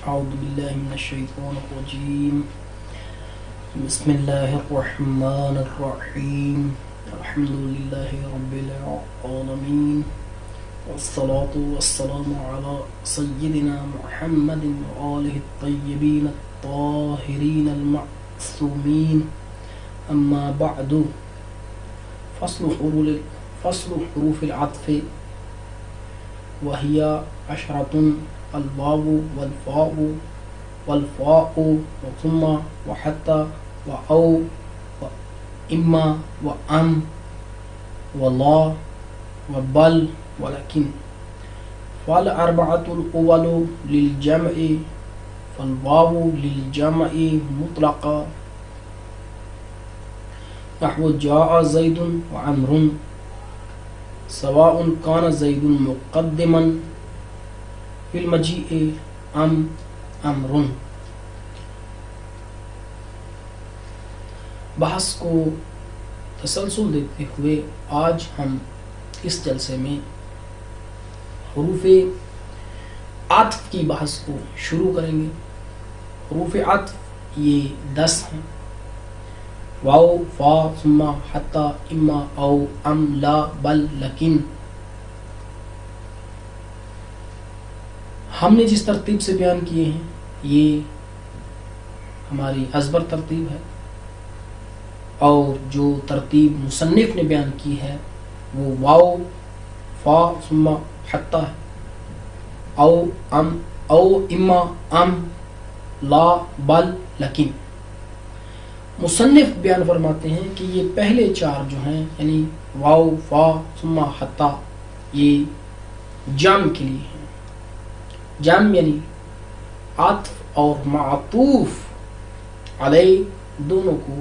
اعوذ باللہ من الشیطان الرجیم بسم اللہ الرحمن الرحیم الحمد للہ رب العالمین والصلاة والسلام علی سیدنا محمد وآلہ الطیبین الطاہرین المعصومین اما بعد فصل حروف العطف وهي عشرة الواو والفاء والفاء وثم وحتى وأو وإما وأم ولا وبل ولكن فالأربعة الأول للجمع فالواو للجمع مطلقا نحو جاء زيد وعمر سواء كان زيد مقدما في المجيء ام امر. بحث کو تسلسل دیتے ہوئے آج ہم اس جلسے میں حروف عطف کی بحث کو شروع کریں گے. حروف عطف یہ 10 ہیں: واو، فا، ثم، حتی، اما، او، ام، لا، بل، لیکن. ہم نے جس ترتیب سے بیان کیے ہیں یہ ہماری ازبر ترتیب ہے، اور جو ترتیب مصنف نے بیان کی ہے وہ واو، فا، ثم، حتی ہے، او، ام، او، اما، ام، لا، بل، لیکن. مصنف بیان فرماتے ہیں کہ یہ پہلے 4 جو ہیں یعنی واو، فا، ثم، حتی، یہ جام کے لیے ہیں. جام یعنی عطف اور معطوف علیہ دونوں کو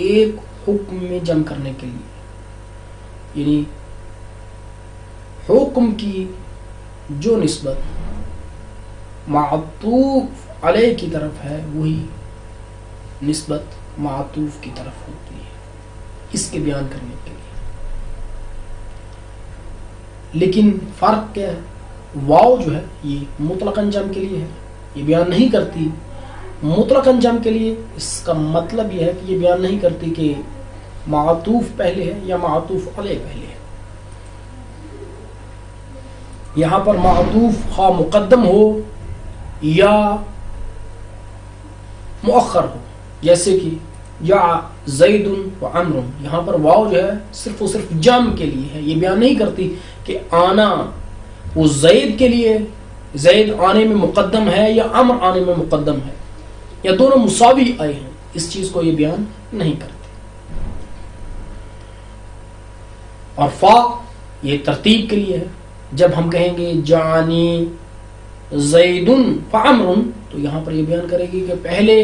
ایک حکم میں جمع کرنے کے لیے، یعنی حکم کی جو نسبت معطوف علیہ کی طرف ہے وہی نسبت معطوف کی طرف ہوتی ہے اس کے بیان کرنے کے لیے. لیکن فرق کیا ہے؟ واو جو ہے یہ مطلقاً جمع کے لیے ہے، یہ بیان نہیں کرتی مطلقاً جمع کے لیے. اس کا مطلب یہ ہے کہ یہ بیان نہیں کرتی کہ معطوف پہلے ہے یا معطوف علیہ پہلے ہے. یہاں پر معطوف خواہ مقدم ہو یا مؤخر ہو، جیسے کہ یا زید و عمر، یہاں پر واو جو ہے صرف و صرف جمع کے لیے ہے، یہ بیان نہیں کرتی کہ آنا وہ زید کے لیے، زید آنے میں مقدم ہے یا عمر آنے میں مقدم ہے یا دونوں مساوی آئے ہیں. اس چیز کو یہ بیان نہیں کرتی. اور فا یہ ترتیب کے لیے ہے. جب ہم کہیں گے جانی زید فعمر تو یہاں پر یہ بیان کرے گی کہ پہلے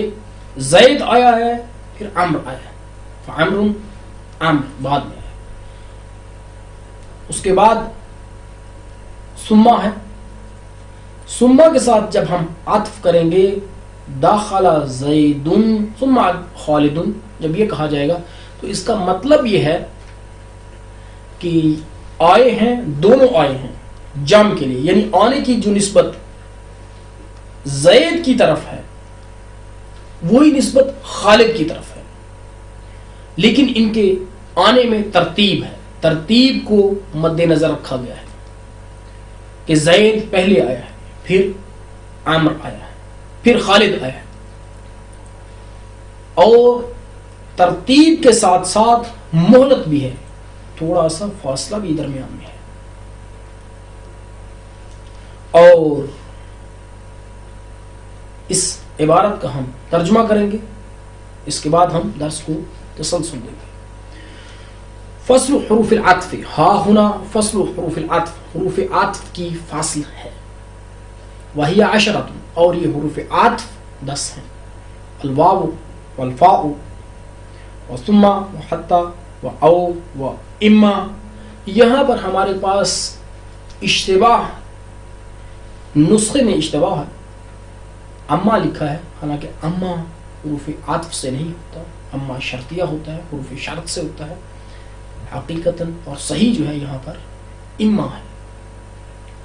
زید آیا ہے پھر عمر آیا ہے، فعمر عمر بعد میں آیا. اس کے بعد ثم ہے. ثم کے ساتھ جب ہم عطف کریں گے داخل زید ثم خالد، جب یہ کہا جائے گا تو اس کا مطلب یہ ہے کہ آئے ہیں، دونوں آئے ہیں جمع کے لیے، یعنی آنے کی جو نسبت زید کی طرف ہے وہی نسبت خالد کی طرف ہے. لیکن ان کے آنے میں ترتیب ہے، ترتیب کو مد نظر رکھا گیا ہے کہ زید پہلے آیا ہے پھر عمر آیا ہے پھر خالد آیا ہے. اور ترتیب کے ساتھ ساتھ مہلت بھی ہے، تھوڑا سا فاصلہ بھی درمیان میں ہے. اور اس عبارت کا ہم ترجمہ کریں گے، اس کے بعد ہم درس کو تسلسل دیں گے. فصل حروف العطف، ہا ہنا فصل حروف العطف، حروف عطف کی فاصل ہے. وہی عشرۃ، اور یہ حروف عطف 10 ہیں: الواو والفاء وثم وحتی واو واما. یہاں پر ہمارے پاس اشتباہ، نسخے میں اشتباہ ہے. اما لکھا ہے، حالانکہ اما حروف عطف سے نہیں ہوتا، اما شرطیہ ہوتا ہے، حروف شرط سے ہوتا ہے حقیقتاً. اور صحیح جو ہے یہاں پر اما ہے.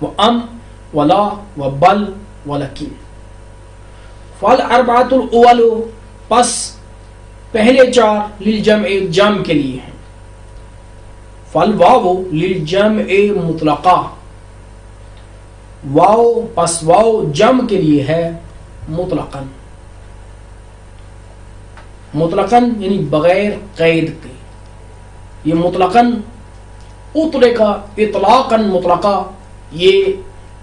وہ ام ولا و بل ولکن. فالاربعۃ الاول پس پہلے چار للجمع جمع کے لیے ہیں. فالواو للجمع مطلقہ واو پس واو جمع کے لیے ہے مطلقاً. مطلقاً یعنی بغیر قید کے. یہ مطلقاً اطلقا اطلاقاً مطلقہ یہ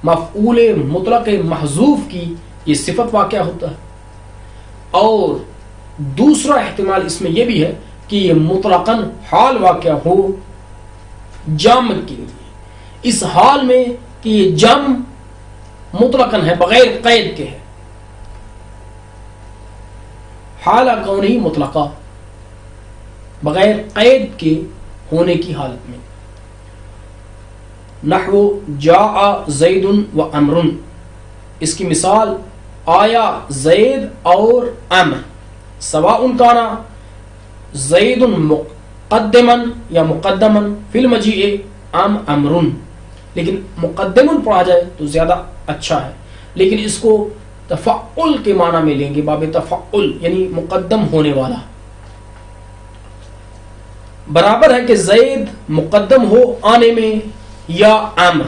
مفعول مطلق محذوف کی یہ صفت واقع ہوتا ہے. اور دوسرا احتمال اس میں یہ بھی ہے کہ یہ مطلقاً حال واقع ہو جمع کے لیے، اس حال میں کہ یہ جمع مطلقاً ہے بغیر قید کے ہے. حالہ کونہی مطلقہ بغیر قید کے ہونے کی حالت میں. نحو جاء زید و امر، اس کی مثال آیا زید اور امر. سواء کان زید مقدما یا مقدما فی المجیء ام امر، لیکن مقدم پڑھا جائے تو زیادہ اچھا ہے، لیکن اس کو تفعل کے معنی میں لیں گے، باب تفعل یعنی مقدم ہونے والا. برابر ہے کہ زید مقدم ہو آنے میں یا امر.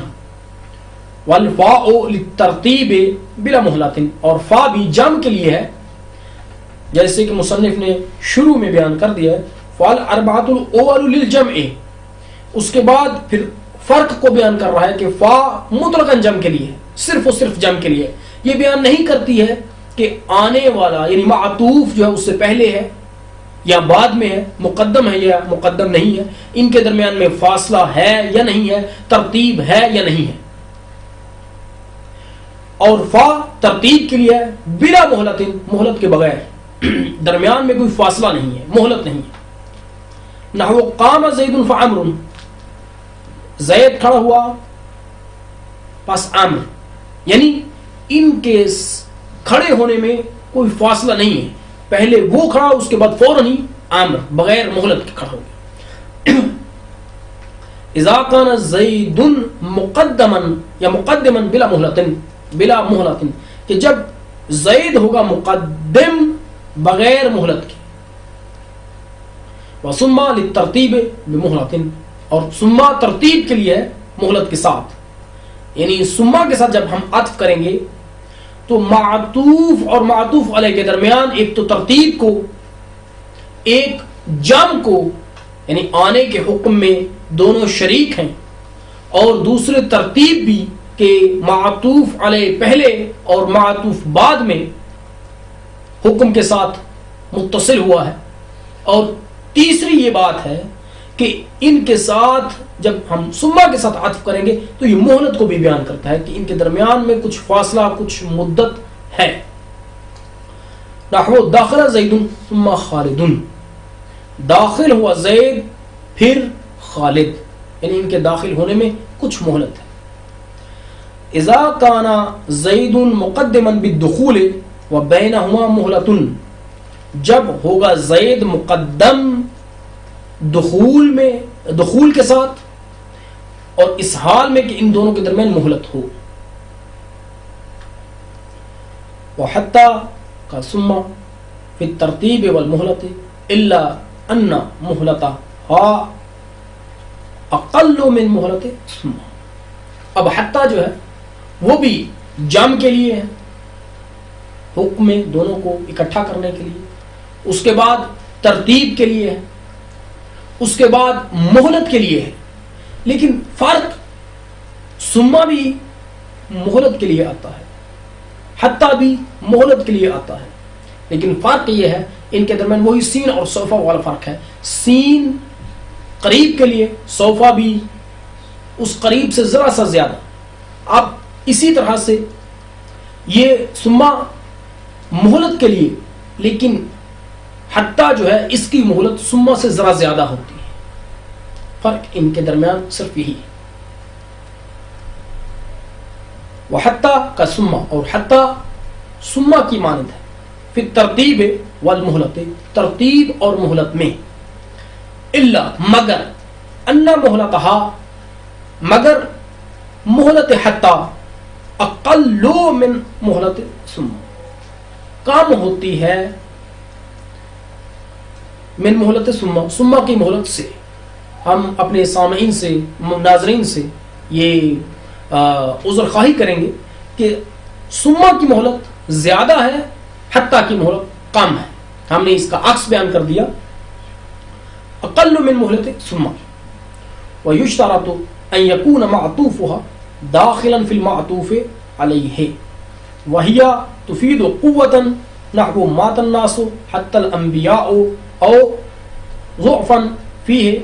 والفاء للترتیب بلا مہلت، اور فا بھی جمع کے لیے ہے، جیسے کہ مصنف نے شروع میں بیان کر دیا ہے. فالاربعۃ الاول للجمع، اس کے بعد پھر فرق کو بیان کر رہا ہے کہ فا مطلقاً جمع کے لیے ہے، صرف و صرف جمع کے لیے. یہ بیان نہیں کرتی ہے کہ آنے والا یعنی معطوف جو ہے اس سے پہلے ہے یا بعد میں ہے، مقدم ہے یا مقدم نہیں ہے، ان کے درمیان میں فاصلہ ہے یا نہیں ہے، ترتیب ہے یا نہیں ہے. اور فا ترتیب کے لیے ہے بلا مہلت، مہلت کے بغیر، درمیان میں کوئی فاصلہ نہیں ہے، مہلت نہیں ہے. نحو قام زید فعمر، زید کھڑا ہوا پس عمر، یعنی ان کے کھڑے ہونے میں کوئی فاصلہ نہیں ہے، پہلے وہ کھڑا اس کے بعد فوراً ہی عمر بغیر مہلت کے کھڑا ہو گیا. اذا کان زید مقدما یا مقدما بلا مہلت، بلا مہلت کہ جب زید ہوگا مقدم بغیر مہلت کے. وثم للترتیب بمہلت، اور ثم ترتیب کے لیے مہلت کے ساتھ، یعنی ثم کے ساتھ جب ہم عطف کریں گے تو معطوف اور معطوف علیہ کے درمیان ایک تو ترتیب کو، ایک جمع کو یعنی آنے کے حکم میں دونوں شریک ہیں، اور دوسرے ترتیب بھی کہ معطوف علیہ پہلے اور معطوف بعد میں حکم کے ساتھ متصل ہوا ہے. اور تیسری یہ بات ہے کہ ان کے ساتھ جب ہم ثم کے ساتھ عطف کریں گے تو یہ مہلت کو بھی بیان کرتا ہے کہ ان کے درمیان میں کچھ فاصلہ، کچھ مدت ہے. نحو داخل زید ثم خالد، داخل ہوا زید پھر خالد، یعنی ان کے داخل ہونے میں کچھ مہلت ہے. اذا کان زید مقدما بالدخول وبینہما مہلت، جب ہوگا زید مقدم دخول میں، دخول کے ساتھ، اور اس حال میں کہ ان دونوں کے درمیان مہلت ہو. وحتی کا ثم فی الترتیب والمہلت الا ان مہلتہا اقل من مہلت ثم. اب حتی جو ہے وہ بھی جمع کے لیے ہے، حکم میں دونوں کو اکٹھا کرنے کے لیے، اس کے بعد ترتیب کے لیے ہے، اس کے بعد مہلت کے لیے ہے. لیکن فرق ثم بھی مہلت کے لیے آتا ہے، حتی بھی مہلت کے لیے آتا ہے، لیکن فرق یہ ہے ان کے درمیان وہی سین اور سوفا والا فرق ہے. سین قریب کے لیے، سوفا بھی اس قریب سے ذرا سا زیادہ. اب اسی طرح سے یہ ثم مہلت کے لیے، لیکن حتی جو ہے اس کی مہلت ثم سے ذرا زیادہ ہوتی ہے. فرق ان کے درمیان صرف یہی ہے. وحتی کا ثم، اور حتی ثم کی مانند ہے پھر ترتیب والمہلت، ترتیب اور مہلت میں. الا مگر، ان مہلتہا مگر مہلت حتی اقل من مہلت ثم، کم ہوتی ہے من مہلت سما کی مہلت سے. ہم اپنے سامعین سے ناظرین سے یہ عذر خواہی کریں گے کہ سما کی مہلت زیادہ ہے، حتیٰ کی مہلت کم ہے. ہم نے اس کا عکس بیان کر دیا. اقل من مہلت سما ویشترط ان یکون معطوفها داخلا فی المعطوف علیہ وہی تفید قوتا نحو مات الناس حتی الانبیاء او ضعفا فیہ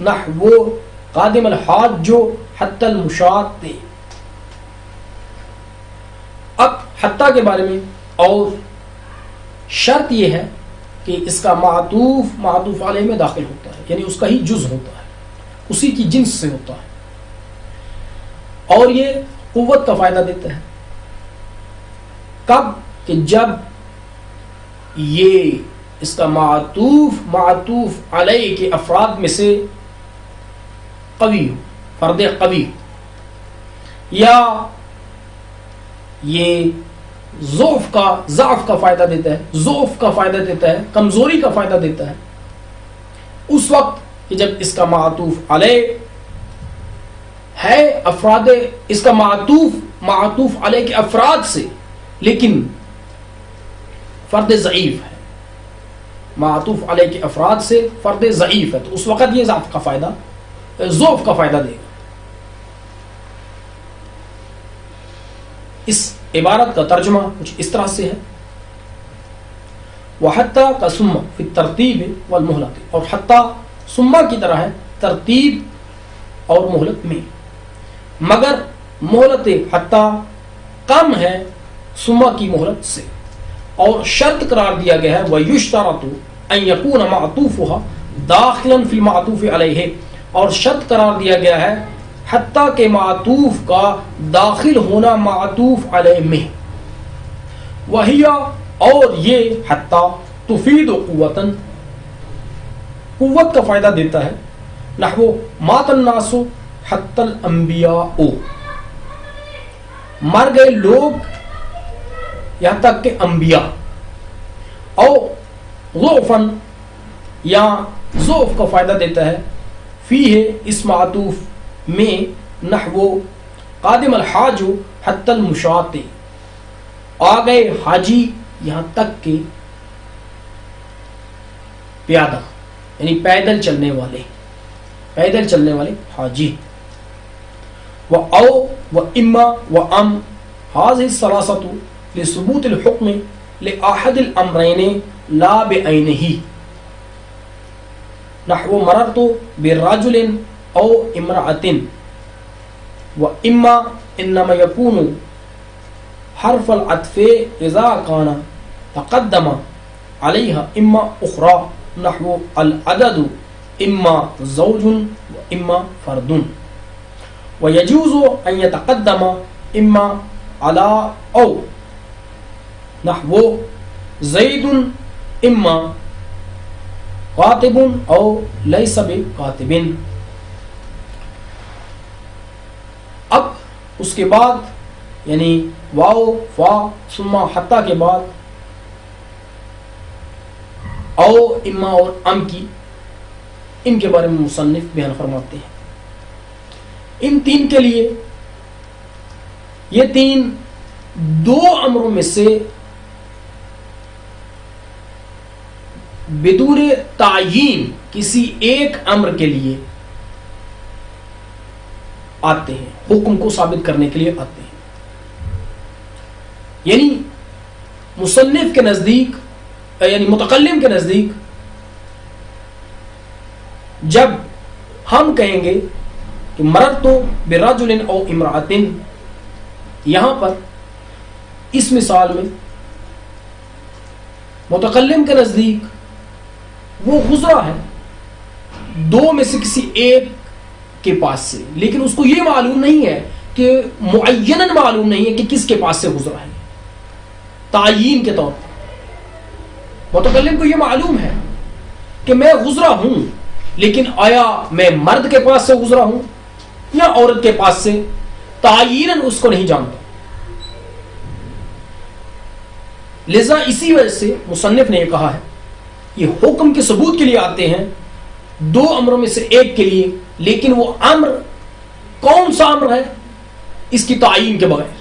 نحو قادم الحاج حتی المشاۃ. اب حتیٰ کے بارے میں اور شرط یہ ہے کہ اس کا معطوف علیہ میں داخل ہوتا ہے، یعنی اس کا ہی جز ہوتا ہے، اسی کی جنس سے ہوتا ہے، اور یہ قوت کا فائدہ دیتا ہے. کب؟ کہ جب یہ اس کا معطوف علیہ کے افراد میں سے قوی ہو، فرد قوی، یا یہ ضعف کا فائدہ دیتا ہے، ضعف کا فائدہ دیتا ہے، کمزوری کا فائدہ دیتا ہے. اس وقت کہ جب اس کا معطوف علیہ ہے افراد، اس کا معطوف علیہ کے افراد سے، لیکن فرد ضعیف ہے، معطوف علیہ کے افراد سے فرد ضعیف ہے، تو اس وقت یہ ضعف کا فائدہ دے گا. اس عبارت کا ترجمہ کچھ اس طرح سے ہے: وحتیٰ کا سما فی الترتیب والمہلت، اور حتیٰ سما کی طرح ہے ترتیب اور مہلت میں، مگر مہلت حتیٰ کم ہے سما کی مہلت سے. اور شرط قرار دیا گیا ہے وَيُشْتَرَطُ أَن يَكُونَ مَعْطُوفُهَا دَاخِلًا فِي الْمَعْطُوفِ عَلَيْهِ، اور شرط قرار دیا گیا ہے حتیٰ کہ معطوف کا داخل ہونا معطوف علیہ میں. وہی، اور یہ حتیٰ تفید قوتاً، قوت کا فائدہ دیتا ہے، نحو مات الناس حتی الانبیاء، مر گئے لوگ یہاں تک کہ انبیاء. او ضعفاً، یا ضعف کا فائدہ دیتا ہے فیہ اس معطوف میں، نحو قادم الحاج حتی المشاۃ، آ گئے حاجی یہاں تک کہ پیادہ، یعنی پیدل چلنے والے حاجی. او و اما و ام هذه الثلاثة لثبوت الحكم لأحد الأمرين لا بعينه، نحو مررت برجل او امرأة. وإما إنما يكون حرف العطف إذا كان تقدم عليها إما أخرى، نحو العدد إما زوج وإما فرد. ويجوز أن يتقدم إما على أو، نحو زيد إما کاتب او لیس بکاتب. اب اس کے بعد یعنی واو فا ثم حتی کے بعد او اما اور ام کی، ان کے بارے میں مصنف بیان فرماتے ہیں. ان تین کے لیے، یہ تین دو امروں میں سے بدون تعیین کسی ایک امر کے لیے آتے ہیں، حکم کو ثابت کرنے کے لیے آتے ہیں. یعنی مصنف کے نزدیک، یعنی متکلم کے نزدیک، جب ہم کہیں گے کہ مررت برجل او امرأۃ، یہاں پر اس مثال میں متکلم کے نزدیک وہ گزرا ہے دو میں سے کسی ایک کے پاس سے، لیکن اس کو یہ معلوم نہیں ہے کہ معیناً معلوم نہیں ہے کہ کس کے پاس سے گزرا ہے. تعیین کے طور پر متکلم کو یہ معلوم ہے کہ میں گزرا ہوں، لیکن آیا میں مرد کے پاس سے گزرا ہوں یا عورت کے پاس سے، تعییناً اس کو نہیں جانتا. لذا اسی وجہ سے مصنف نے یہ کہا ہے یہ حکم کے ثبوت کے لیے آتے ہیں دو امروں میں سے ایک کے لیے، لیکن وہ امر کون سا امر ہے اس کی تعین کے بغیر۔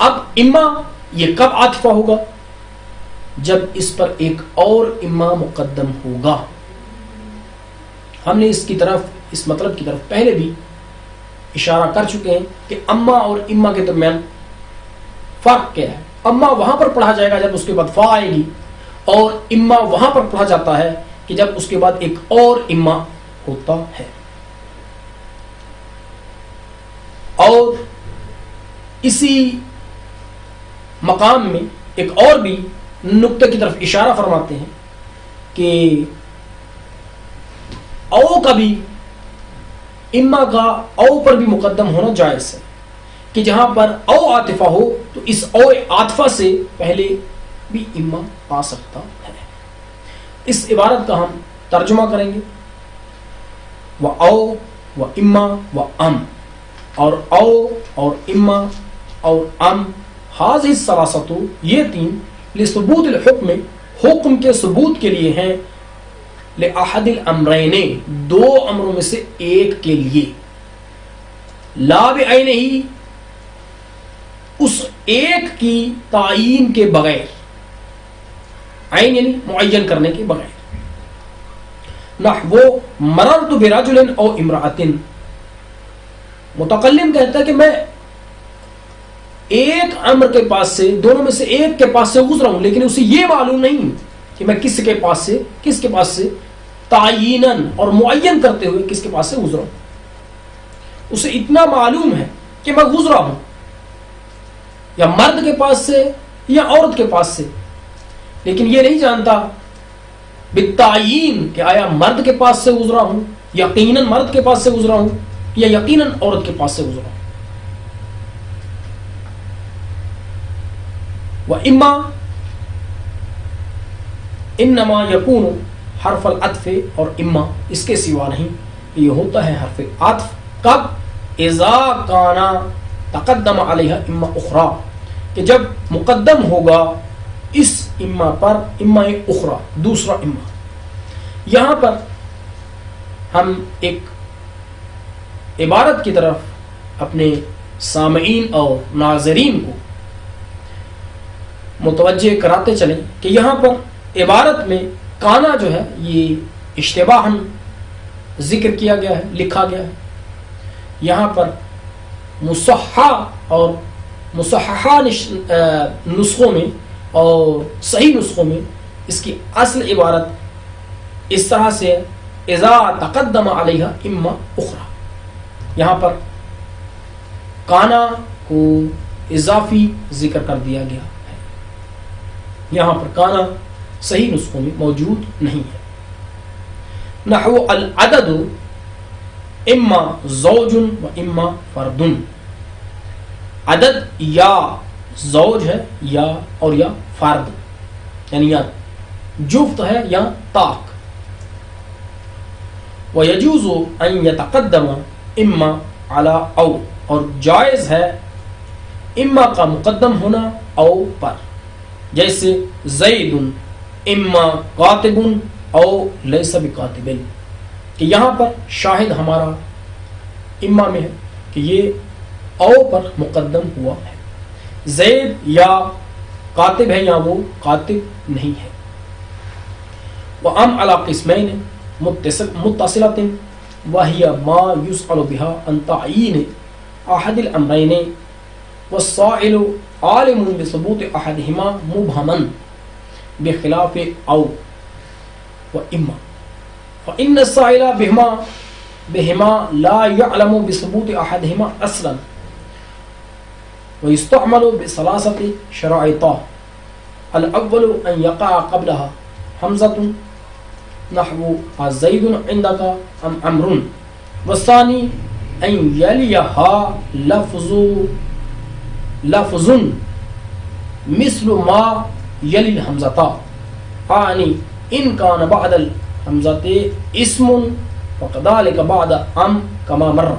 اب اما یہ کب عاطفہ ہوگا؟ جب اس پر ایک اور اما مقدم ہوگا۔ ہم نے اس مطلب کی طرف پہلے بھی اشارہ کر چکے ہیں کہ اما اور اما کے درمیان فرق کیا ہے۔ اما وہاں پر پڑھا جائے گا جب اس کے بعد فا آئے گی، اور اما وہاں پر پڑھا جاتا ہے کہ جب اس کے بعد ایک اور اما ہوتا ہے۔ اور اسی مقام میں ایک اور بھی نقطے کی طرف اشارہ فرماتے ہیں کہ او کا بھی اما کا او پر بھی مقدم ہونا جائز ہے، کہ جہاں پر او عاطفہ ہو تو اس او عاطفہ سے پہلے بھی اما آ سکتا ہے۔ اس عبارت کا ہم ترجمہ کریں گے، و او و اما و ام، اور او اور اما اور ام، حاضر الثلاثۃ یہ تین لثبوت الحکم حکم کے ثبوت کے لیے ہیں، لأحد الامرین دو امروں میں سے ایک کے لیے، لا بعینہ اس ایک کی تعین کے بغیر، عین یعنی معین کرنے کے بغیر۔ نحو مررت برجل او امرأۃ، متکلم کہتا ہے کہ میں ایک امر کے پاس سے، دونوں میں سے ایک کے پاس سے گزرا ہوں، لیکن اسے یہ معلوم نہیں کہ میں کس کے پاس سے تعیناً اور معین کرتے ہوئے کس کے پاس سے گزرا ہوں۔ اسے اتنا معلوم ہے کہ میں گزرا ہوں یا مرد کے پاس سے یا عورت کے پاس سے، لیکن یہ نہیں جانتا بالتعین کہ آیا مرد کے پاس سے گزرا ہوں، یقیناً مرد کے پاس سے گزرا ہوں، یا یقیناً عورت کے پاس سے گزرا ہوں۔ وَإِمَّا انما یکون حرف العطف، اور اما اس کے سوا نہیں، یہ ہوتا ہے حرف عطف کب؟ اذا کانا تقدم علیہ اما اخرى، کہ جب مقدم ہوگا اس اما پر اما اخرى، دوسرا اما۔ یہاں پر ہم ایک عبارت کی طرف اپنے سامعین اور ناظرین کو متوجہ کراتے چلیں کہ یہاں پر عبارت میں کانا جو ہے یہ اشتباہاً ذکر کیا گیا ہے، لکھا گیا ہے۔ یہاں پر مصحح اور مصححہ نسخوں میں اور صحیح نسخوں میں اس کی اصل عبارت اس طرح سے اذا تقدم علیہ اما اخرى، یہاں پر کانا کو اضافی ذکر کر دیا گیا ہے، یہاں پر کانا صحیح نسخوں میں موجود نہیں ہے۔ نحو العدد اما زوج و اما فرد، عدد یا زوج ہے یا اور یا فرد، یعنی یا جفت ہے یا طاق۔ وَيَجُوزُ أَن يَتَقَدَّمَ اما علی او، اور جائز ہے اما کا مقدم ہونا او پر، جیسے زید اما کاتب او لیس بکاتب، کہ یہاں پر شاہد ہمارا اما میں ہے کہ یہ او پر مقدم ہوا ہے، زید یا کاتب ہے یا وہ کاتب نہیں ہے۔ وَأَمْ عَلَى قِسْمَيْنِ متصلۃ وَهِيَ مَا يُسْأَلُ بِهَا عَنْ تَعْيِينِ أَحَدِ الْأَمْرَيْنِ وَالسَّائِلُ عَالِمٌ بِثُبُوتِ أَحَدِهِمَا مُبْهَمًا بخلاف او و اما، فإن السائل بهما لا يعلم بثبوت أحدهما اصلا، ويستعمل بثلاثة شرائط، الأول أن يقع قبلها حمزة نحو زيد عندك أم عمرو، والثاني أن يليها لفظ مثل ما يلي الحمزة، يعني إن كان بعد الحمزة اسم فكذلك بعد أم كما مر،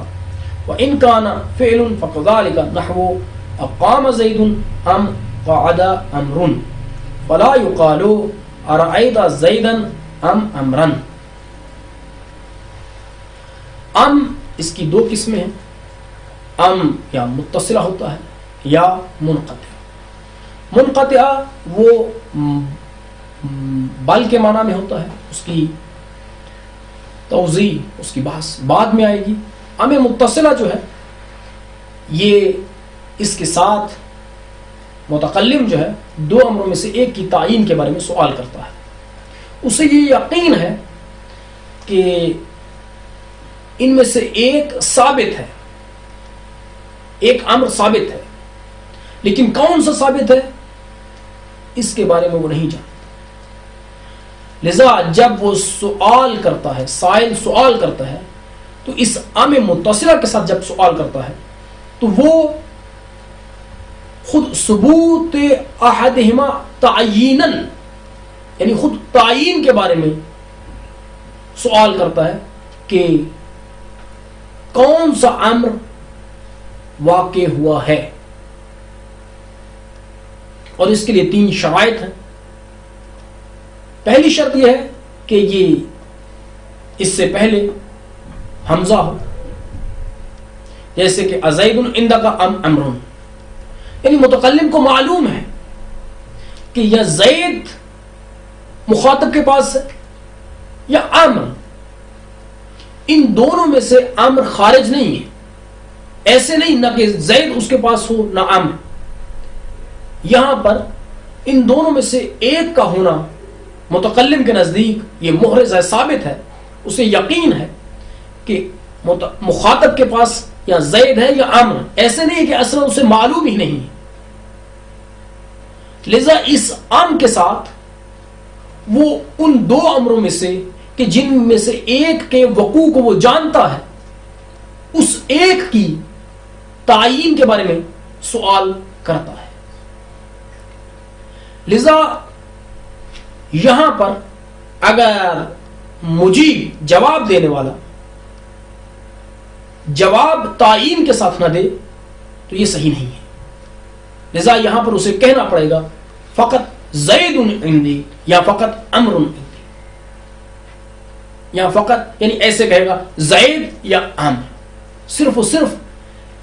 وإن كان فعل فكذلك نحو أقام زيد أم قعد امر فلا يقال ارأيت زیدا ام امرا. ام اس کی دو قسمیں ہیں، ام یا متصلہ ہوتا ہے یا منقطع. منقطع وہ بل کے معنی میں ہوتا ہے، اس کی توضیح، اس کی بحث بعد میں آئے گی. ام متصلہ جو ہے یہ اس کے ساتھ متکلم جو ہے دو امروں میں سے ایک کی تعین کے بارے میں سوال کرتا ہے. اسے یہ یقین ہے کہ ان میں سے ایک ثابت ہے، ایک امر ثابت ہے، لیکن کون سا ثابت ہے اس کے بارے میں وہ نہیں جانتا. لذا جب وہ سوال کرتا ہے، سائل سوال کرتا ہے، تو اس ام متصلہ کے ساتھ جب سوال کرتا ہے تو وہ خود ثبوت احدہما تعییناً، یعنی خود تعین کے بارے میں سوال کرتا ہے کہ کون سا امر واقع ہوا ہے. اور اس کے لیے 3 شرائط ہیں. پہلی شرط یہ ہے کہ یہ اس سے پہلے حمزہ ہو، جیسے کہ ازید عندک ام امر، یعنی متکلم کو معلوم ہے کہ یا زید مخاطب کے پاس ہے یا امر، ان دونوں میں سے امر خارج نہیں ہے. ایسے نہیں نہ کہ زید اس کے پاس ہو نہ امر. یہاں پر ان دونوں میں سے ایک کا ہونا متکلم کے نزدیک یہ محرز ہے، ثابت ہے. اسے یقین ہے کہ مخاطب کے پاس یا زید ہے یا امر. ایسے نہیں کہ اصلا اسے معلوم ہی نہیں ہے. لذا اس ام کے ساتھ وہ ان 2 امروں میں سے کہ جن میں سے ایک کے وقوع کو وہ جانتا ہے، اس ایک کی تعین کے بارے میں سوال کرتا ہے. لذا یہاں پر اگر مجیب جواب دینے والا جواب تعین کے ساتھ نہ دے تو یہ صحیح نہیں ہے. لذا یہاں پر اسے کہنا پڑے گا فقط زید عندی یا فقط امر عندی، یا فقط یعنی ایسے کہے گا زید یا امر. صرف و صرف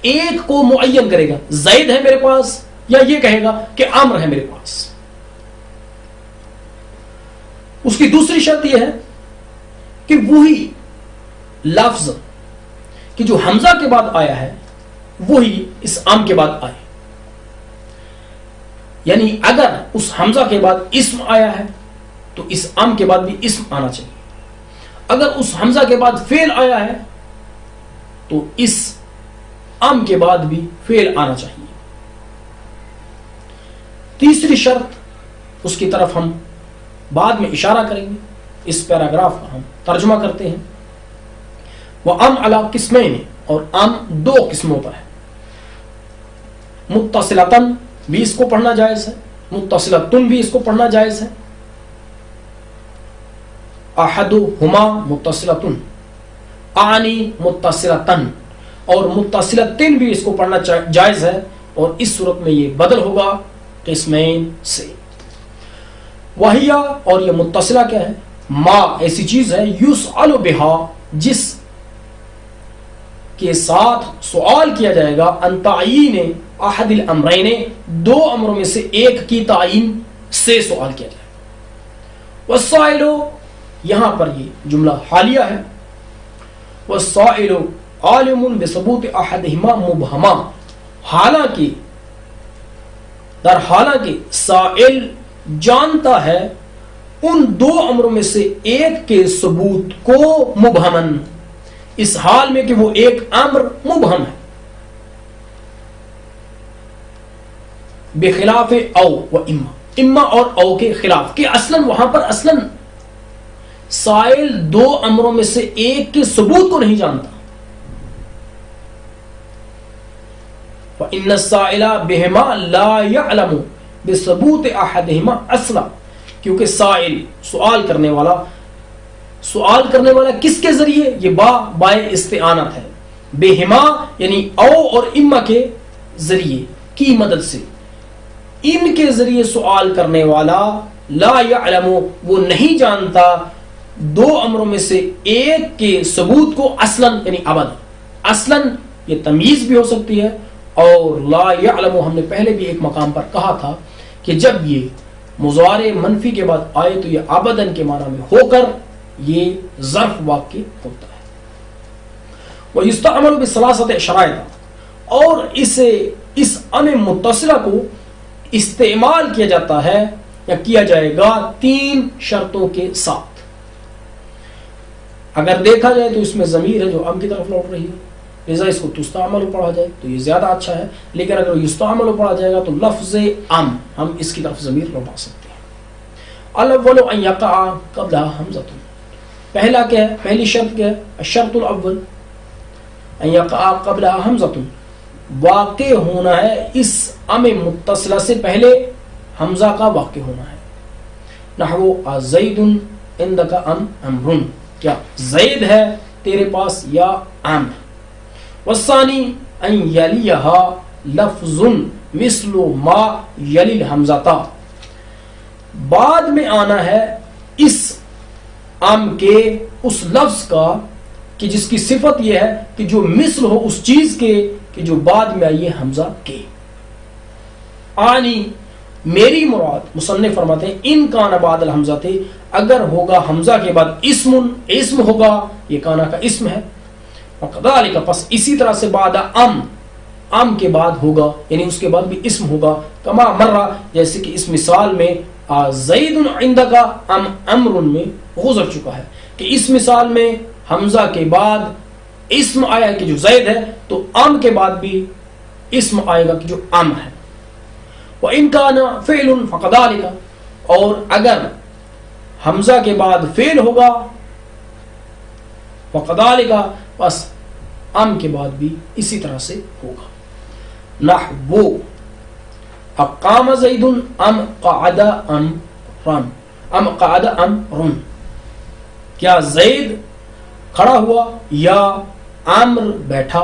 ایک کو معین کرے گا، زید ہے میرے پاس، یا یہ کہے گا کہ امر ہے میرے پاس. اس کی دوسری شرط یہ ہے کہ وہی لفظ کہ جو حمزہ کے بعد آیا ہے وہی اس ام کے بعد آئے. یعنی اگر اس حمزہ کے بعد اسم آیا ہے تو اس ام کے بعد بھی اسم آنا چاہیے. اگر اس حمزہ کے بعد فعل آیا ہے تو اس ام کے بعد بھی فعل آنا چاہیے. تیسری شرط اس کی طرف ہم بعد میں اشارہ کریں گے. اس پیراگراف کا ہم ترجمہ کرتے ہیں. وَأَمْ عَلَىٰ قِسْمَيْنِ، اور ام 2 قسموں پر ہے. متصلتن بھی اس کو پڑھنا جائز ہے، متصلتن بھی اس کو پڑھنا جائز ہے. احدہما متصلتن، آنی متصلتن، اور متصلتن بھی اس کو پڑھنا جائز ہے. اور اس صورت میں یہ بدل ہوگا قسمین سے. وہیا، اور یہ متصلہ کیا ہے؟ ما ایسی چیز ہے یسأل بہا، جس کے ساتھ سوال کیا جائے گا ان تعین احد الامرین، 2 امروں میں سے ایک کی تعین سے سوال کیا جائے گا. والسائل، یہاں پر یہ جملہ حالیہ ہے. والسائل عالم بثبوت احدہما مبہما، حالانکہ در حالانکہ سائل جانتا ہے ان 2 امروں میں سے ایک کے ثبوت کو مبہمن، اس حال میں کہ وہ ایک امر مبہم ہے. بخلاف او و اما، اما اور او کے خلاف، کہ اصلا وہاں پر اصلا سائل 2 امروں میں سے ایک کے ثبوت کو نہیں جانتا. فإن السائل بهما لا يعلم بثبوت احدهما اصلا، کیونکہ سائل سوال کرنے والا کس کے ذریعے؟ یہ بائے استعانت ہے. بہما یعنی او اور اما کے ذریعے کی مدد سے ان کے ذریعے سوال کرنے والا لا یعلم وہ نہیں جانتا دو امروں میں سے ایک کے ثبوت کو اصلاً یعنی ابد. اصلاً یہ تمیز بھی ہو سکتی ہے اور لا یعلم ہم نے پہلے بھی ایک مقام پر کہا تھا کہ جب یہ مضارع منفی کے بعد آئے تو یہ ابداً کے معنی میں ہو کر یہ ظرف واقع ہوتا ہے. وَيُسْتَعْمَلُ بِثَلَاثَةِ شَرَائِطَ اور اسے اس ام متصلہ کو استعمال کیا جاتا ہے یا کیا جائے گا 3 شرطوں کے ساتھ. اگر دیکھا جائے تو اس میں ضمیر ہے جو ام کی طرف لوٹ رہی ہے، لذا اس کو تستعمل پڑھا جائے تو یہ زیادہ اچھا ہے. لیکن اگر یستعمل پڑھا جائے گا تو لفظ ام ہم اس کی طرف ضمیر لوٹا سکتے ہیں. الاول ان یقع قبلها حمزۃ. پہلا کیا ہے؟ پہلی شرط کیا ہے؟ الشرط الاول ان یقع قبلها حمزۃ، واقع ہونا ہے اس ام متصلہ سے پہلے حمزہ کا واقع ہونا ہے. نحو زید عندک ام امر، کیا زید ہے تیرے پاس یا امر. والثانی ان یلیہا لفظ مثل ما یلی الحمزہ، بعد میں آنا ہے اس ام کے اس لفظ کا کہ جس کی صفت یہ ہے کہ جو مثل ہو اس چیز کے کہ جو بعد میں آئی ہے حمزہ کے. آنی میری مراد، مصنف فرماتے ہیں ان کان بعد الحمزہ تھے، اگر ہوگا حمزہ کے بعد اسم ہوگا، یہ کانا کا اسم ہے. وکذالک پس اسی طرح سے بعد ام کے بعد ہوگا یعنی اس کے بعد بھی اسم ہوگا. کما مرہ جیسے کہ اس مثال میں زید عندک ام امر میں گزر چکا ہے کہ اس مثال میں حمزہ کے بعد اسم آیا کہ جو زید ہے تو ام کے بعد بھی اسم آئے گا کہ جو ام ہے. وَإِن كَانَ فِعْلٌ فَكَذَلِكَ اور اگر حمزہ کے بعد فعل ہوگا فَكَذَلِكَ بس ام کے بعد بھی اسی طرح سے ہوگا. نحو اقام زید ام قعد امر، کیا زید کھڑا ہوا یا امر بیٹھا.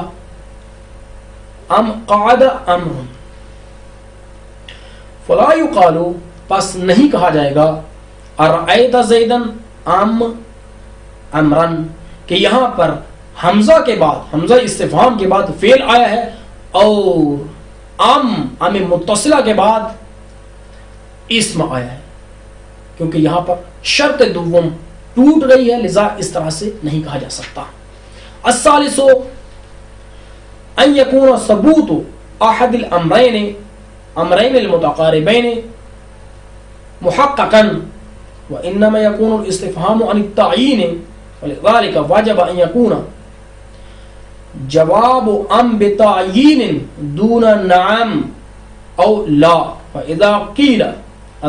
ام قعد امر. فلا یقال پس نہیں کہا جائے گا ارأیت زیدا ام امرن، کہ یہاں پر حمزہ کے بعد حمزہ استفہام کے بعد فعل آیا ہے اور ام متصلہ کے بعد اسم آیا ہے، کیونکہ یہاں پر شرط دوم ٹوٹ گئی ہے لذا اس طرح سے نہیں کہا جا سکتا. الثالث ان یکون ثبوت احد الامرین المتقاربین محققا وانما يكون الاستفهام عن التعیین ولذلك وجب ان يكون جواب ام بتعیین دون نعم او لا. فاذا قیل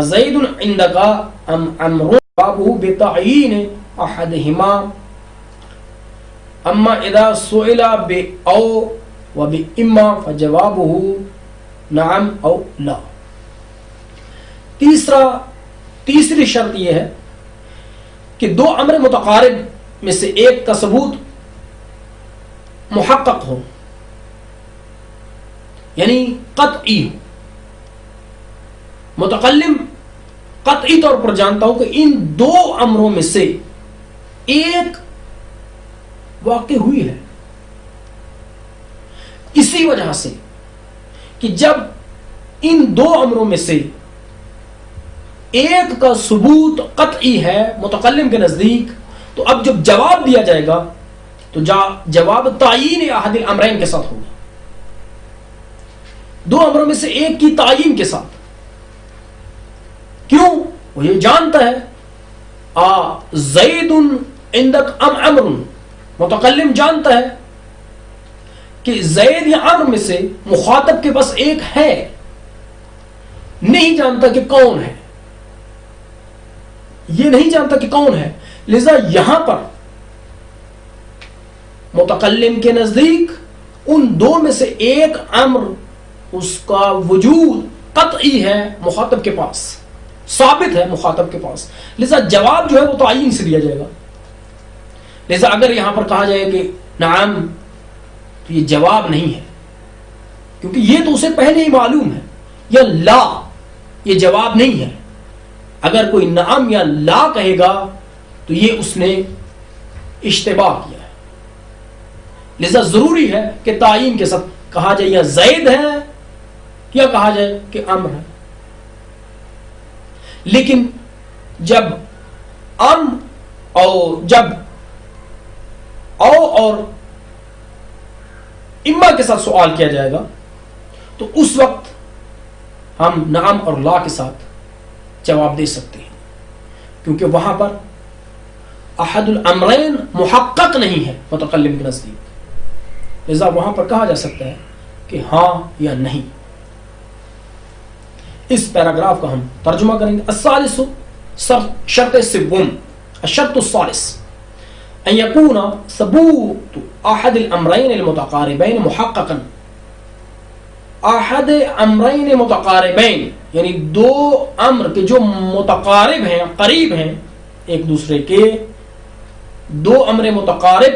زید عندك ام امر جوابه بتعیین احدهما، اما اذا سئل او وباما فجوابه نعم او لا. تیسری شرط یہ ہے کہ دو امر متقارب میں سے ایک کا ثبوت محقق ہو یعنی قطعی ہو. متکلم قطعی طور پر جانتا ہو کہ ان دو امروں میں سے ایک واقع ہوئی ہے، اسی وجہ سے کہ جب ان دو امروں میں سے ایک کا ثبوت قطعی ہے متکلم کے نزدیک تو اب جب جواب دیا جائے گا تو جواب تعیین احد الامرین کے ساتھ ہوگا، دو امروں میں سے ایک کی تعیین کے ساتھ. کیوں؟ وہ یہ جانتا ہے زید عندک ام امر، متکلم جانتا ہے کہ زید یا امر میں سے مخاطب کے پاس ایک ہے، نہیں جانتا کہ کون ہے، یہ نہیں جانتا کہ کون ہے. لذا یہاں پر متکلم کے نزدیک ان دو میں سے ایک امر اس کا وجود قطعی ہے مخاطب کے پاس، ثابت ہے مخاطب کے پاس، لذا جواب جو ہے وہ تعین سے دیا جائے گا. لذا اگر یہاں پر کہا جائے کہ نعم تو یہ جواب نہیں ہے کیونکہ یہ تو اسے پہلے ہی معلوم ہے، یا لا یہ جواب نہیں ہے. اگر کوئی نعم یا لا کہے گا تو یہ اس نے اشتباہ کیا ہے. لذا ضروری ہے کہ تعین کے ساتھ کہا جائے یا زید ہے یا کہا جائے کہ امر ہے. لیکن جب اور اما کے ساتھ سوال کیا جائے گا تو اس وقت ہم نعم اور لا کے ساتھ جواب دے سکتے ہیں، کیونکہ وہاں پر احد الامرین محقق نہیں ہے متکلم کے نزدیک. لذا وہاں پر کہا جا سکتا ہے کہ ہاں یا نہیں. اس پیراگراف کا ہم ترجمہ کریں گے. الثالث شرط سوم، الشرط الثالث ان يكون ثبوت احد الامرين المتقاربين محققا. احد امرین متقاربین یعنی دو امر کے جو متقارب ہیں، قریب ہیں ایک دوسرے کے، دو امر متقارب،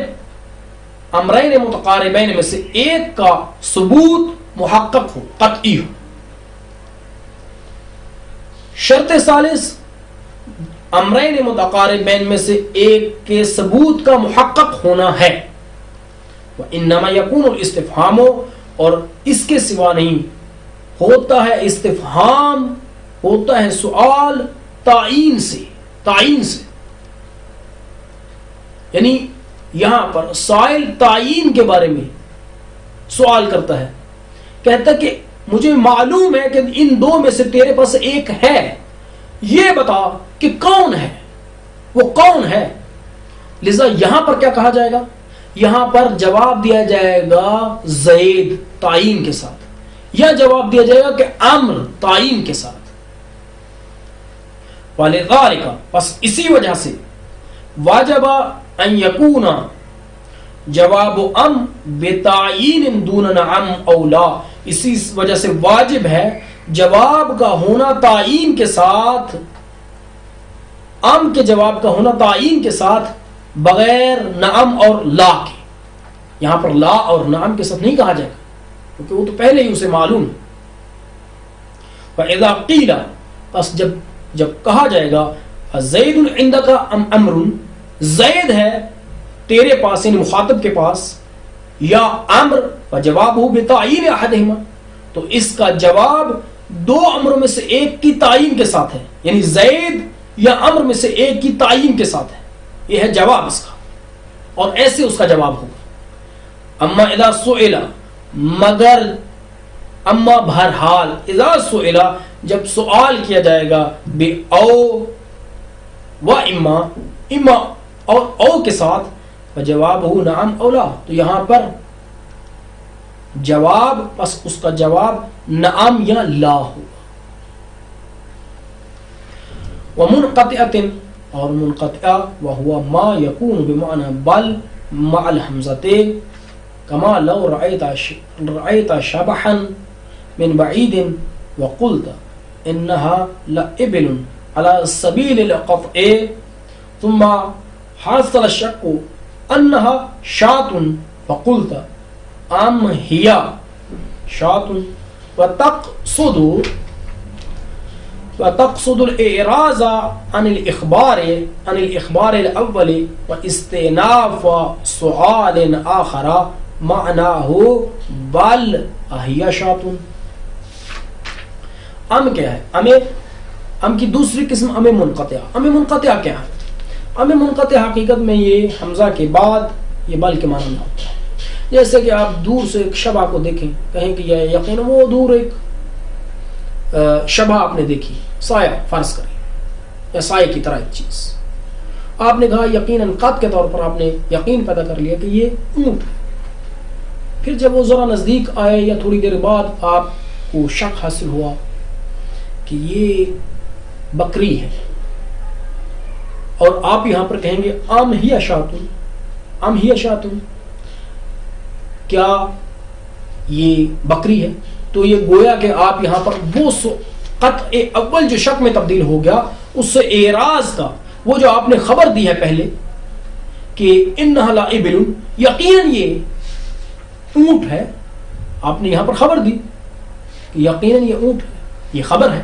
امرین متقاربین میں سے ایک کا ثبوت محقق ہو، قطعی ہو. شرط ثالث امرین متقاربین میں سے ایک کے ثبوت کا محقق ہونا ہے. وانما يكون الاستفهام، اور اس کے سوا نہیں ہوتا ہے استفہام، ہوتا ہے سوال تعین سے. یعنی یہاں پر سائل تعین کے بارے میں سوال کرتا ہے، کہتا کہ مجھے معلوم ہے کہ ان دو میں سے تیرے پاس ایک ہے، یہ بتا کہ کون ہے، وہ کون ہے. لذا یہاں پر کیا کہا جائے گا؟ یہاں پر جواب دیا جائے گا زید تعین کے ساتھ، یا جواب دیا جائے گا کہ امر تعین کے ساتھ. وَلِذَلِكَ، پس اسی وجہ سے واجب ان یکون جواب ام بتعین دون نعم او لا، اسی وجہ سے واجب ہے جواب کا ہونا تعین کے ساتھ، ام کے جواب کا ہونا تعین کے ساتھ بغیر نعم اور لا کے. یہاں پر لا اور نعم کے ساتھ نہیں کہا جائے گا کیونکہ وہ تو پہلے ہی اسے معلوم ہے. فَإِذَا قِيلَ، پس جب کہا جائے گا زید عندک ام امر، زید ہے تیرے پاس یعنی مخاطب کے پاس، یا امر، فجوابہ بتعین احدہما، تو اس کا جواب دو امروں میں سے ایک کی تعین کے ساتھ ہے، یعنی زید یا امر میں سے ایک کی تعین کے ساتھ ہے. یہ ہے جواب اس کا، اور ایسے اس کا جواب ہوگا. اما اذا سئل، مگر اما بہرحال اذا سئل، جب سوال کیا جائے گا بے او و اما اور او کے ساتھ، فجواب ہو نعم او لا، تو یہاں پر جواب بس اس کا جواب نعم یا لا ہو. ومنقطعۃ، اور منقطع وهو ما يكون بمعنى بل مع الحمزتين، كما لو رأيت شبحا من بعيد وقلت إنها لإبل على سبيل القطع، ثم حصل الشك أنها شاة فقلت أم هي شاة، وتقصد الإعراض عن الإخبار الأول واستئناف سؤال آخر معناه بل هي شاة. ام کیا ہے؟ ام کی دوسری قسم ام منقطع. ام منقطع کیا ہے؟ ام منقطع حقیقت میں یہ حمزہ کے بعد یہ بل کے معنی میں ہوتا ہے. جیسے کہ آپ دور سے ایک شبح کو دیکھیں، کہیں کہ یہ یقین وہ دور ایک شبح آپ نے دیکھی، سایہ فرض کریں یا سایہ کی طرح ایک چیز، آپ نے کہا یقیناً قط کے طور پر آپ نے یقین پیدا کر لیا کہ یہ اونٹ ہے. پھر جب وہ ذرا نزدیک آئے یا تھوڑی دیر بعد آپ کو شک حاصل ہوا کہ یہ بکری ہے، اور آپ یہاں پر کہیں گے ام ہی شاتن، ام ہی شاتن، کیا یہ بکری ہے؟ تو یہ گویا کہ آپ یہاں پر وہ قطع اول جو شک میں تبدیل ہو گیا، اس سے اعراض کا وہ جو آپ نے خبر دی ہے پہلے کہ انہا لائبل، یقیناً یہ اونٹ ہے، آپ نے یہاں پر خبر دی کہ یقیناً یہ اونٹ ہے، یہ خبر ہے.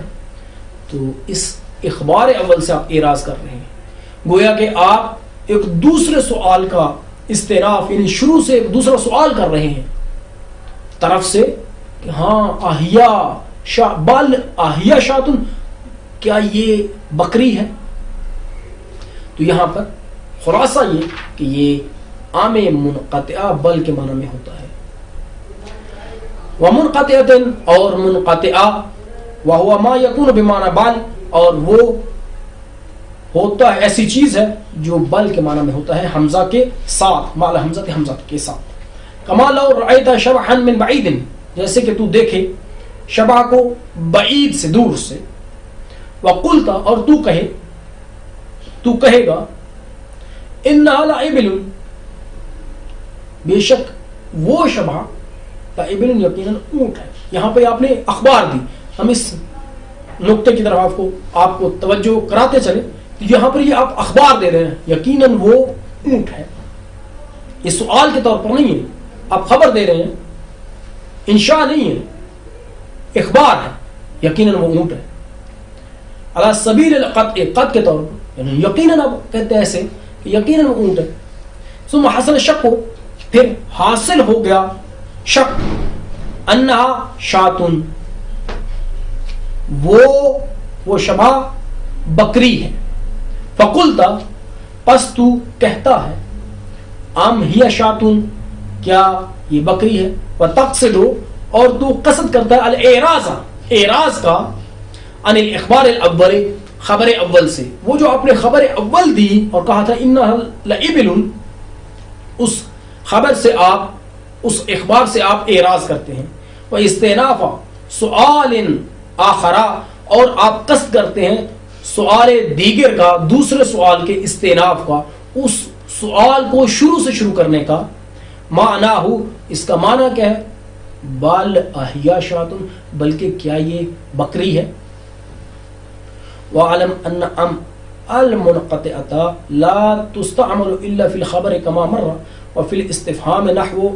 تو اس اخبار اول سے آپ اعراض کر رہے ہیں، گویا کہ آپ ایک دوسرے سوال کا استئناف یعنی شروع سے ایک دوسرا سوال کر رہے ہیں طرف سے کہ ہاں بال آہیا شاتن، کیا یہ بکری ہے؟ تو یہاں پر خلاصہ یہ کہ یہ عام منقطعہ بل کے معنی میں ہوتا ہے، ومنقطعۃ اور منقطعہ، وہو ما یکون بمعنی بل، اور وہ ہوتا ہے ایسی چیز ہے جو بل کے معنی میں ہوتا ہے حمزہ کے ساتھ، مع الحمزہ حمزہ کے ساتھ، کما لو رأیت شبحا من بعید، جیسے کہ تو دیکھے شبح کو بعید سے، دور سے، وقلت اور تو کہے گا انہا لعبل، بے شک وہ شبح لعبل یقیناً اونٹ ہے۔ یہاں پہ آپ نے اخبار دی، ہم اس نقطے کی طرف آپ کو توجہ کراتے چلے، یہاں پر یہ آپ اخبار دے رہے ہیں یقیناً وہ اونٹ ہے، یہ سوال کے طور پر نہیں ہے، آپ خبر دے رہے ہیں، انشاء نہیں ہے، اخبار ہے، یقیناً وہ اونٹ ہے، علی سبیل القطع، قط کے طور پر، یعنی یقیناً آپ کہتے ہیں ایسے کہ یقیناً وہ اونٹ ہے۔ ثم حصل شک، پھر حاصل ہو گیا شک، انہا شاتن، وہ شبہ بکری ہے، فقلتا، پس تو کہتا ہے، ام ہی شاتن، کیا یہ بکری ہے، وتقصد، اور تو قصد کرتا ہے الاعراض، اعراض کا، عن الاخبار الاول، خبر اول سے، وہ جو آپ نے خبر اول دی اور کہا تھا انہا لعبل، اس خبر سے آپ، اس اخبار سے آپ اعراض کرتے ہیں، واستئناف سؤال آخر، اور آپ قصد کرتے ہیں سؤال دیگر کا، دوسرے سوال کے استئناف کا، اس سوال کو شروع سے شروع کرنے کا، معنی ہو، اس کا معنی کیا ہے، بال احیا شاتن، بلکہ کیا یہ بکری ہے، وعلم ان ام المنقطعۃ لا تستعمل الا في الخبر كما مر وفي الاستفهام نحو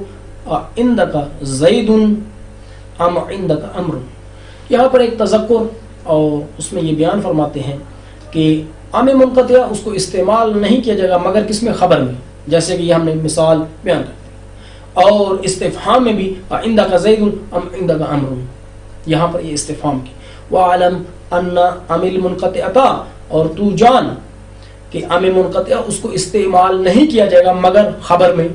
عندك زید ام عندك امر۔ یہاں پر ایک تذکر، اور اس میں یہ بیان فرماتے ہیں کہ عام منقطع اس کو استعمال نہیں کیا جائے گا مگر کس میں، خبر میں، جیسے کہ یہ ہم نے مثال بیان کرتے ہیں، اور استفہام میں بھی عندك زید ام عندك امر، یہاں پر یہ استفہام کی، وعلم ان ام المنقطعۃ، اور تو جان کہ ام منقطع اس کو استعمال نہیں کیا جائے گا مگر خبر میں،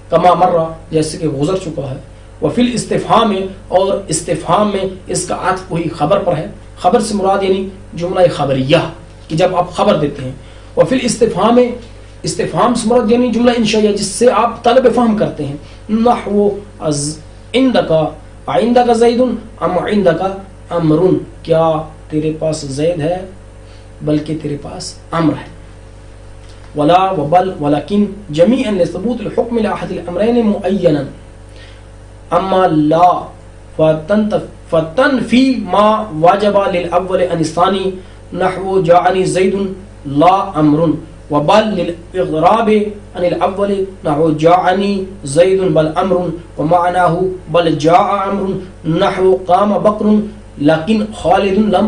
کما مرہ، جیسے کہ گزر چکا ہے، وفی الاستفہام، اور استفہام میں اس کا عطف وہی خبر پر ہے، خبر سے مراد یعنی جملہ خبریہ، کہ جب آپ خبر دیتے ہیں، وفی الاستفہام، استفہام سے مراد یعنی جملہ انشائیہ جس سے آپ طلب فہم کرتے ہیں، نحو عندک عندک زید ام عندک امر، کیا تیرے پاس زید ہے بلکہ تیرے پاس امر ہے، ولا وبل ولكن جميعا لثبوت الحكم لاحد الامرين معينا، اما لا فتنفي ما واجب للاول عن الثاني، نحو جاءني زيد لا امر، وبل للاغراب عن الاول، نحو جاءني زيد بل امر، ومعناه بل جاء امر، نحو قام بكر لكن خالد لم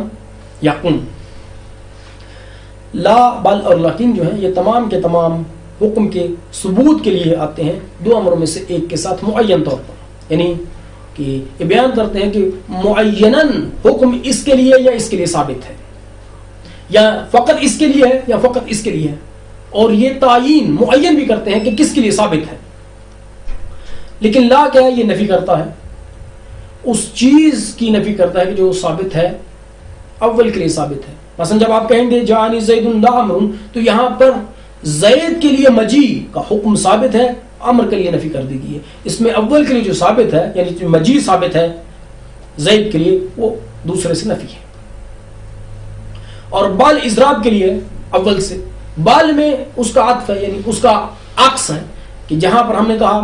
يقم۔ لا، بل اور لیکن جو ہیں یہ تمام کے تمام حکم کے ثبوت کے لیے آتے ہیں دو امروں میں سے ایک کے ساتھ معین طور پر، یعنی کہ یہ بیان کرتے ہیں کہ معیناً حکم اس کے لیے یا اس کے لیے ثابت ہے، یا فقط اس کے لیے ہے یا فقط اس کے لیے ہے، اور یہ تعین معین بھی کرتے ہیں کہ کس کے لیے ثابت ہے۔ لیکن لا کیا ہے، یہ نفی کرتا ہے، اس چیز کی نفی کرتا ہے کہ جو ثابت ہے، اول کے لیے ثابت ہے۔ مثلا جب آپ کہیں گے جاءنی زید لا امر، تو یہاں پر زید کے لیے مجیء کا حکم ثابت ہے، امر کے لیے نفی کر دی گئی ہے۔ اس میں اول کے لیے جو ثابت ہے یعنی جو مجیء ثابت ہے زید کے لیے، وہ دوسرے سے نفی ہے۔ اور بال اضراب کے لیے اول سے، بال میں اس کا عطف ہے یعنی اس کا عکس ہے، کہ جہاں پر ہم نے کہا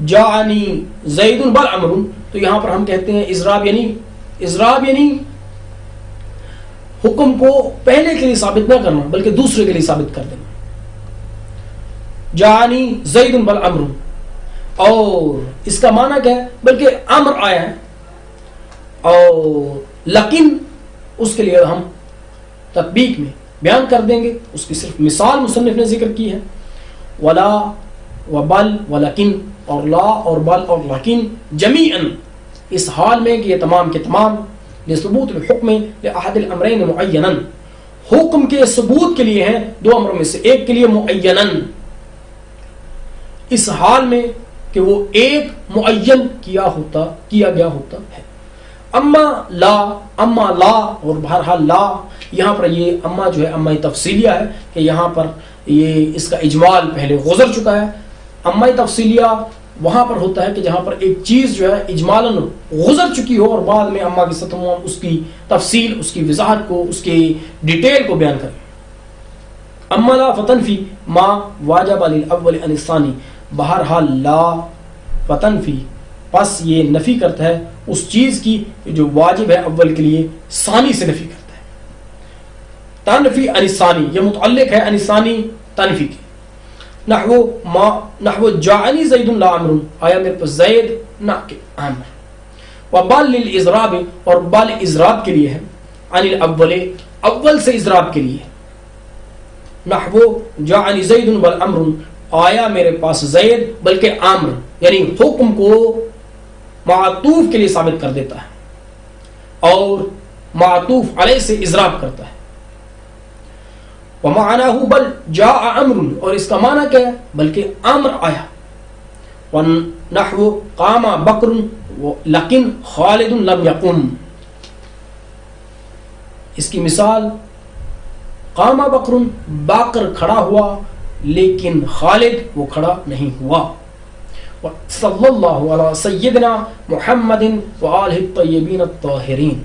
جاءنی زید بل امر، تو یہاں پر ہم کہتے ہیں اضراب یعنی حکم کو پہلے کے لیے ثابت نہ کرنا بلکہ دوسرے کے لیے ثابت کر دینا، جاءنی زید بل امر، اور اس کا معنی کیا ہے، بلکہ امر آیا ہے، اور لیکن اس کے لیے ہم تطبیق میں بیان کر دیں گے. اس کی صرف مثال مصنف نے ذکر کی ہے. ولا و بل ولکن اور لا اور بل اور لیکن جمیعا اس حال میں کہ یہ تمام کے تمام لثبوت الحکم لاحد الامرین معینا حکم کے ثبوت کے لیے ہیں دو امروں میں سے ایک کے لیے معینا اس حال میں کہ وہ ایک معین کیا گیا ہوتا ہے. اما لا اور بہرحال لا یہاں پر یہ اما جو ہے اما تفصیلیہ ہے کہ یہاں پر یہ اس کا اجمال پہلے گزر چکا ہے. اما تفصیلیہ وہاں پر ہوتا ہے کہ جہاں پر ایک چیز جو ہے اجمالاً گزر چکی ہو اور بعد میں اما کے ساتھ اس کی تفصیل اس کی وضاحت کو اس کی ڈیٹیل کو بیان کریں. اما لا فتنفی ما واجب للاول عن الثانی بہرحال لا فتنفی پس یہ نفی کرتا ہے اس چیز کی جو واجب ہے اول کے لیے ثانی سے نفی کرتا ہے. تنفی عن الثانی یہ متعلق ہے عن الثانی تنفی کے. نحو جاءنی زید لا عمر آیا میرے پاس زید نہ کہ عمر. وبال للاضراب اور بال اضراب کے لیے ہے عن الاول اول سے اضراب کے لیے. نحو جاءنی زید بل عمر آیا میرے پاس زید بلکہ عمر یعنی حکم کو معطوف کے لیے ثابت کر دیتا ہے اور معطوف علیہ سے اضراب کرتا ہے. ومعناه بل جاء عمر اور اس کا معنی کیا ہے بلکہ عمر آیا. ونحو قام بکر لیکن خالد لم يقم اس کی مثال قام بکر باکر کھڑا ہوا لیکن خالد وہ کھڑا نہیں ہوا. صلی اللہ علی سیدنا محمد وآلہ الطیبین الطاہرین.